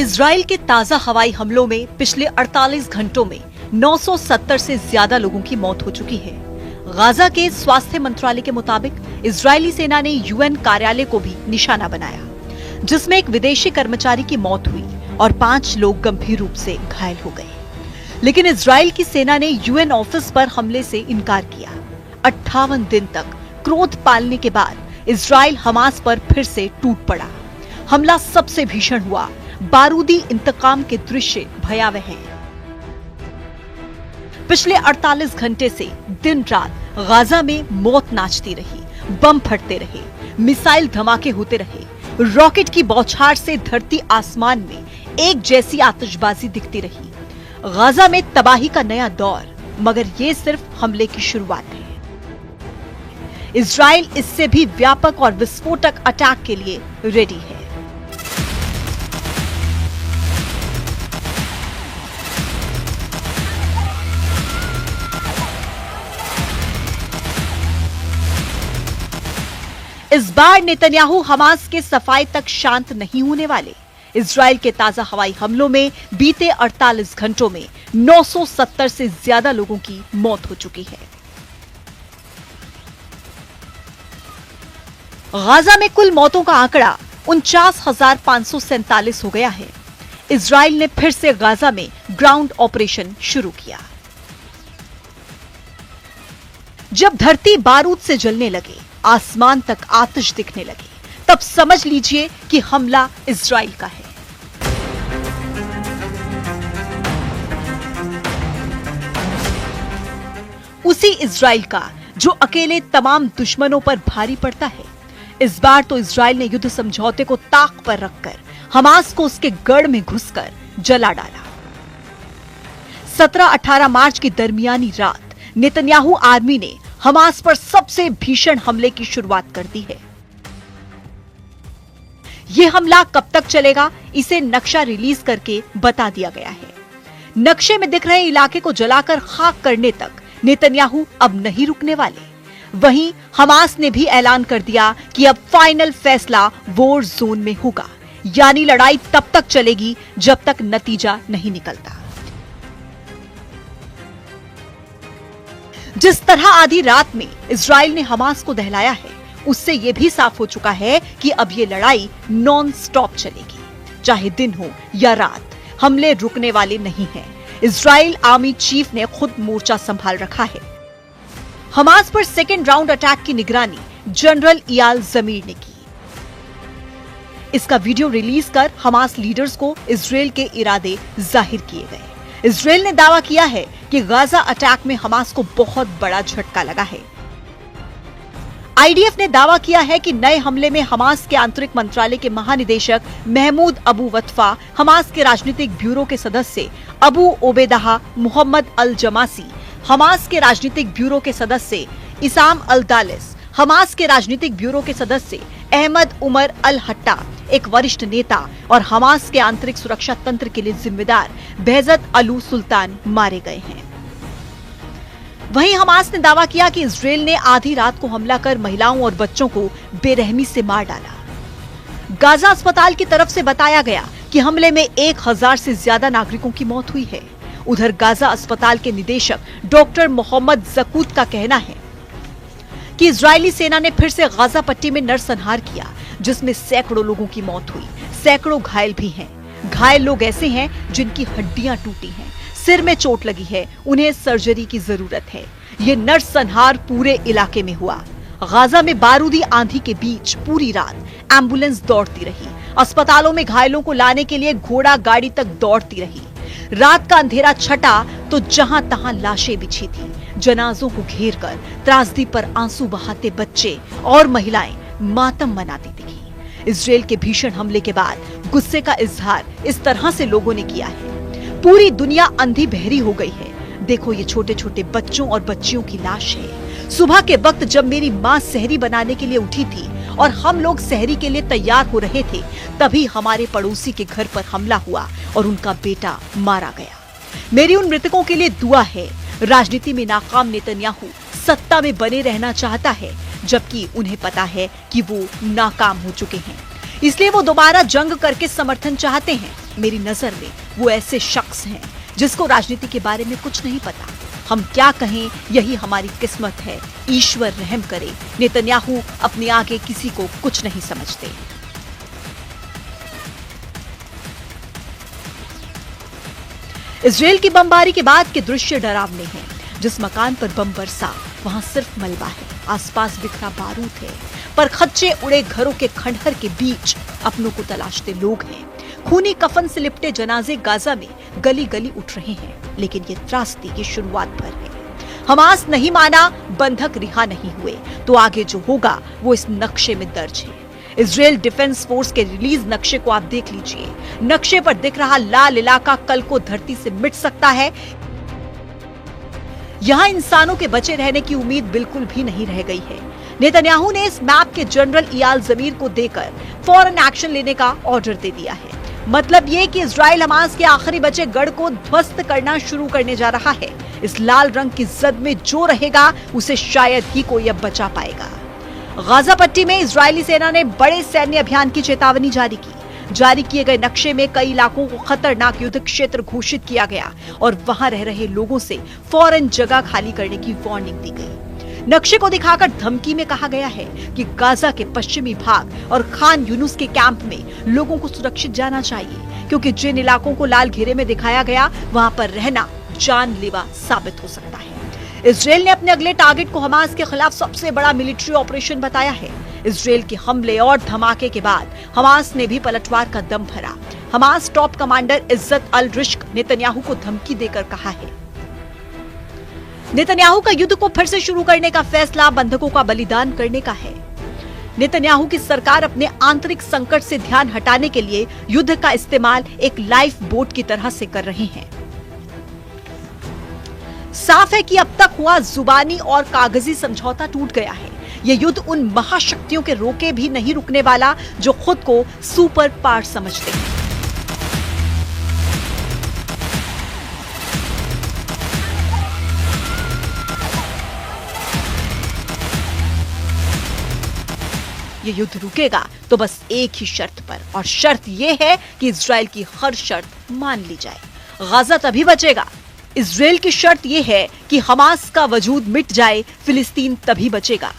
Israel के ताजा हवाई हमलों में पिछले 48 घंटों में 970 से ज्यादा लोगों की मौत हो चुकी है। गाजा के स्वास्थ्य मंत्रालय के मुताबिक इजरायली सेना ने यूएन कार्यालय को भी निशाना बनाया, जिसमें एक विदेशी कर्मचारी की मौत हुई और 5 लोग गंभीर रूप से घायल हो गए। लेकिन इजराइल की सेना ने यूएन ऑफिस पर हमले से इनकार किया। 58 दिन तक क्रोध पालने के बाद इजराइल हमास पर फिर से टूट पड़ा। हमला सबसे भीषण हुआ। बारूदी इंतकाम के दृश्य भयावह हैं। पिछले 48 घंटे से दिन रात गाजा में मौत नाचती रही, बम फटते रहे, मिसाइल धमाके होते रहे, रॉकेट की बौछार से धरती आसमान में एक जैसी आतिशबाजी दिखती रही। गाजा में तबाही का नया दौर, मगर ये सिर्फ हमले की शुरुआत है। इजराइल इससे भी व्यापक और विस्फोटक अटैक के लिए रेडी है। इस बार नेतन्याहू हमास के सफाई तक शांत नहीं होने वाले। इजराइल के ताजा हवाई हमलों में बीते 48 घंटों में 970 से ज्यादा लोगों की मौत हो चुकी है। गाजा में कुल मौतों का आंकड़ा 49,547 हो गया है। इजराइल ने फिर से गाजा में ग्राउंड ऑपरेशन शुरू किया। जब धरती बारूद से जलने लगे, आसमान तक आतिश दिखने लगी, तब समझ लीजिए कि हमला इजराइल का है। उसी इजराइल का जो अकेले तमाम दुश्मनों पर भारी पड़ता है। इस बार तो इजराइल ने युद्ध समझौते को ताक पर रखकर हमास को उसके गढ़ में घुसकर जला डाला। 17-18 मार्च की दरमियानी रात नेतन्याहू आर्मी ने हमास पर सबसे भीषण हमले की शुरुआत कर दी है। यह हमला कब तक चलेगा, इसे नक्शा रिलीज करके बता दिया गया है। नक्शे में दिख रहे इलाके को जलाकर खाक करने तक नेतन्याहू अब नहीं रुकने वाले। वहीं हमास ने भी ऐलान कर दिया कि अब फाइनल फैसला वॉर जोन में होगा, यानी लड़ाई तब तक चलेगी जब तक नतीजा नहीं निकलता। जिस तरह आधी रात में इजराइल ने हमास को दहलाया है, उससे यह भी साफ हो चुका है कि अब ये लड़ाई नॉन स्टॉप चलेगी। चाहे दिन हो या रात, हमले रुकने वाले नहीं हैं। इजराइल आर्मी चीफ ने खुद मोर्चा संभाल रखा है। हमास पर सेकेंड राउंड अटैक की निगरानी जनरल इयाल जमीर ने की। इसका वीडियो रिलीज कर हमास लीडर्स को इजराइल के इरादे जाहिर किए गए। इजराइल ने दावा किया है कि गाजा अटैक में हमास को बहुत बड़ा झटका लगा है। आईडीएफ ने दावा किया है कि नए हमले में हमास के आंतरिक मंत्रालय के महानिदेशक महमूद अबू वतफा, हमास के राजनीतिक ब्यूरो के सदस्य अबू ओबेदाह मोहम्मद अल जमासी, हमास के राजनीतिक ब्यूरो के सदस्य इसाम अल दालिस, हमास के राजनीतिक ब्यूरो के सदस्य अहमद उमर अल हट्टा, एक वरिष्ठ नेता और हमास के आंतरिक सुरक्षा तंत्र के लिए जिम्मेदार बेहजत अलू सुल्तान मारे गए हैं। वहीं हमास ने दावा किया कि इजराइल ने आधी रात को हमला कर महिलाओं और बच्चों को बेरहमी से मार डाला। गाजा अस्पताल की तरफ से बताया गया कि हमले में 1000 से ज्यादा नागरिकों की मौत हुई है। उधर गाजा अस्पताल के निदेशक डॉक्टर मोहम्मद जकूत का कहना है कि इजरायली सेना ने फिर से गाजा पट्टी में नरसंहार किया, जिसमें सैकड़ों लोगों की मौत हुई, सैकड़ों घायल भी हैं। घायल लोग ऐसे हैं जिनकी हड्डियां टूटी हैं, सिर में चोट लगी है, उन्हें सर्जरी की जरूरत है। ये नरसंहार पूरे इलाके में हुआ। गाजा में बारूदी आंधी के बीच पूरी रात एम्बुलेंस दौड़ती रही। अस्पतालों में घायलों को लाने के लिए घोड़ा गाड़ी तक दौड़ती रही। रात का अंधेरा छटा तो जहां तहां लाशें बिछी थी। जनाजों को घेर कर त्रासदी पर आंसू बहाते बच्चे और महिलाएं मातम मनाती दिखी। इजराइल के भीषण हमले के बाद गुस्से का इजहार इस तरह से लोगों ने किया है। पूरी दुनिया अंधी बहरी हो गई है। देखो, ये छोटे छोटे बच्चों और बच्चियों की लाश है। सुबह के वक्त जब मेरी माँ सहरी बनाने के लिए उठी थी और हम लोग सहरी के लिए तैयार हो रहे थे, तभी हमारे पड़ोसी के घर पर हमला हुआ और उनका बेटा मारा गया। मेरी उन मृतकों के लिए दुआ है। राजनीति में नाकाम नेतन्याहू सत्ता में बने रहना चाहता है, जबकि उन्हें पता है कि वो नाकाम हो चुके हैं। इसलिए वो दोबारा जंग करके समर्थन चाहते हैं। मेरी नजर में वो ऐसे शख्स हैं जिसको राजनीति के बारे में कुछ नहीं पता। हम क्या कहें, यही हमारी किस्मत है। ईश्वर रहम करे, नेतन्याहू अपने आगे किसी को कुछ नहीं समझते। इजराइल की बमबारी के बाद के दृश्य डरावने हैं। जिस मकान पर बम बरसा वहां सिर्फ मलबा है, आसपास बिखरा बारूद है, पर खच्चे उड़े घरों के खंडहर के बीच अपनों को तलाशते लोग हैं। खूनी कफन से लिपटे जनाजे गाजा में गली गली उठ रहे हैं, लेकिन ये त्रासदी की शुरुआत भर है। हमास नहीं माना, बंधक रिहा नहीं हुए, तो आगे जो होगा वो इस नक्शे में दर्ज है। इजराइल डिफेंस फोर्स के रिलीज नक्शे को आप देख लीजिए। नक्शे पर दिख रहा लाल इलाका कल को धरती से मिट सकता है। यहां इंसानों के बचे रहने की उम्मीद बिल्कुल भी नहीं रह गई है। नेतन्याहू ने इस मैप के जनरल इयाल जमीर को देकर फौरन एक्शन लेने का ऑर्डर दे दिया है। मतलब ये कि इजराइल हमास के आखिरी बचे गढ़ को ध्वस्त करना शुरू करने जा रहा है। इस लाल रंग की जद में जो रहेगा उसे शायद ही कोई अब बचा पाएगा। गाजा पट्टी में इजरायली सेना ने बड़े सैन्य अभियान की चेतावनी जारी की। जारी किए गए नक्शे में कई इलाकों को खतरनाक युद्ध क्षेत्र घोषित किया गया और वहां रह रहे लोगों से फौरन जगह खाली करने की वार्निंग दी गई। नक्शे को दिखाकर धमकी में कहा गया है कि गाजा के पश्चिमी भाग और खान यूनुस के कैंप में लोगों को सुरक्षित जाना चाहिए, क्योंकि जिन इलाकों को लाल घेरे में दिखाया गया वहां पर रहना जानलेवा साबित हो सकता है। इजराइल ने अपने अगले टारगेट को हमास के खिलाफ सबसे बड़ा मिलिट्री ऑपरेशन बताया है। इजराइल के हमले और धमाके के बाद हमास ने भी पलटवार का दम भरा। हमास टॉप कमांडर इज्जत अल रिश्क नेतन्याहू को धमकी देकर कहा है, नेतन्याहू का युद्ध को फिर से शुरू करने का फैसला बंधकों का बलिदान करने का है। नेतन्याहू की सरकार अपने आंतरिक संकट से ध्यान हटाने के लिए युद्ध का इस्तेमाल एक लाइफ बोट की तरह से कर रहे हैं। साफ है कि अब तक हुआ जुबानी और कागजी समझौता टूट गया है। ये युद्ध उन महाशक्तियों के रोके भी नहीं रुकने वाला जो खुद को सुपर पावर समझते हैं। ये युद्ध रुकेगा तो बस एक ही शर्त पर, और शर्त ये है कि इजराइल की हर शर्त मान ली जाए। गाजा तभी बचेगा। इजराइल की शर्त यह है कि हमास का वजूद मिट जाए, फिलिस्तीन तभी बचेगा।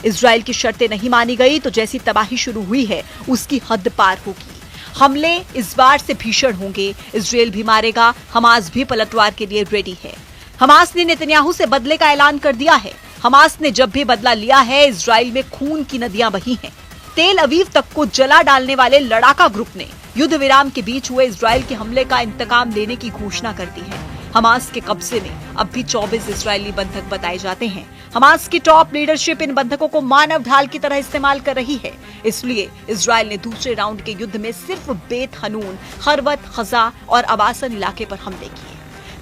इजराइल की शर्तें नहीं मानी गई तो जैसी तबाही शुरू हुई है उसकी हद पार होगी। हमले इस बार से भीषण होंगे। इजराइल भी मारेगा, हमास भी पलटवार के लिए रेडी है। हमास ने नेतन्याहू से बदले का ऐलान कर दिया है। हमास ने जब भी बदला लिया है, इजराइल में खून की नदियां बही हैं। तेल अवीव तक को जला डालने वाले लड़ाका ग्रुप ने युद्ध विराम के बीच हुए इजराइल के हमले का इंतकाम लेने की घोषणा कर दी है। हमास के कब्जे में अब भी 24 इजरायली बंधक बताए जाते हैं। हमास की टॉप लीडरशिप इन बंधकों को मानव ढाल की तरह इस्तेमाल कर रही है। इसलिए इजराइल ने दूसरे राउंड के युद्ध में सिर्फ बेत हनून, खरवत, खजा और अबासन इलाके पर हमले किए।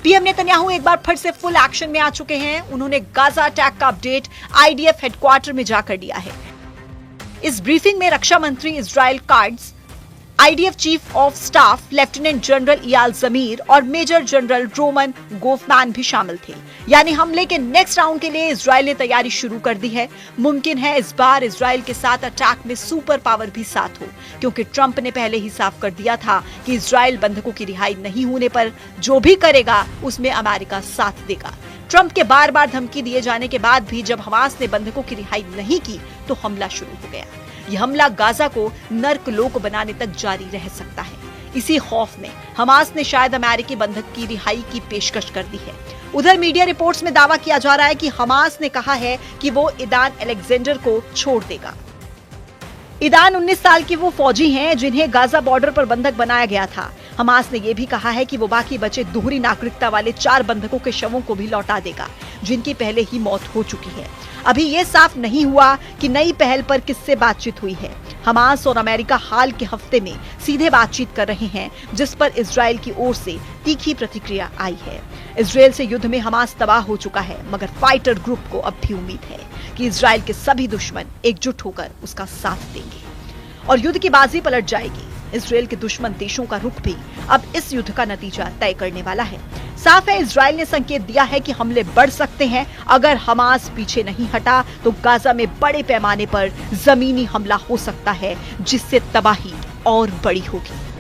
पीएम नेतन्याहू एक बार फिर से फुल एक्शन में आ चुके हैं। उन्होंने गाजा अटैक का अपडेट आईडीएफ हेडक्वार्टर में जाकर दिया है। इस ब्रीफिंग में रक्षा मंत्री Israel Katz, IDF chief of staff lieutenant general Eyal Zamir और मेजर जनरल रोमन गोफमैन भी शामिल थे। यानी हमले के नेक्स्ट राउंड के लिए इजराइल ने तैयारी शुरू कर दी है। मुमकिन है इस बार इजराइल के साथ अटैक में सुपर पावर भी साथ हो, क्योंकि ट्रंप ने पहले ही साफ कर दिया था कि इजराइल बंधकों की रिहाई नहीं होने पर जो भी करेगा उसमें अमेरिका साथ देगा। ट्रंप के बार बार धमकी दिए जाने के बाद भी जब हमास ने बंधकों की रिहाई नहीं की तो हमला शुरू हो गया। यह हमला गाजा को नर्कलोक बनाने तक जारी रह सकता है। इसी खौफ में हमास ने शायद अमेरिकी बंधक की रिहाई की पेशकश कर दी है। उधर मीडिया रिपोर्ट्स में दावा किया जा रहा है कि हमास ने कहा है कि वो ईदान अलेक्जेंडर को छोड़ देगा। ईदान 19 साल की वो फौजी हैं जिन्हें गाजा बॉर्डर पर बंधक बनाया गया था। हमास ने यह भी कहा है कि वो बाकी बचे दोहरी नागरिकता वाले 4 बंधकों के शवों को भी लौटा देगा, जिनकी पहले ही मौत हो चुकी है। अभी ये साफ नहीं हुआ कि नई पहल पर किससे बातचीत हुई है। हमास और अमेरिका हाल के हफ्ते में सीधे बातचीत कर रहे हैं, जिस पर इजराइल की ओर से तीखी प्रतिक्रिया आई है। इजराइल से युद्ध में हमास तबाह हो चुका है, मगर फाइटर ग्रुप को अब भी उम्मीद है कि इजराइल के सभी दुश्मन एकजुट होकर उसका साथ देंगे और युद्ध की बाजी पलट जाएगी। इजराइल के दुश्मन देशों का रुख भी अब इस युद्ध का नतीजा तय करने वाला है। साफ है, इजराइल ने संकेत दिया है कि हमले बढ़ सकते हैं। अगर हमास पीछे नहीं हटा तो गाजा में बड़े पैमाने पर जमीनी हमला हो सकता है, जिससे तबाही और बड़ी होगी।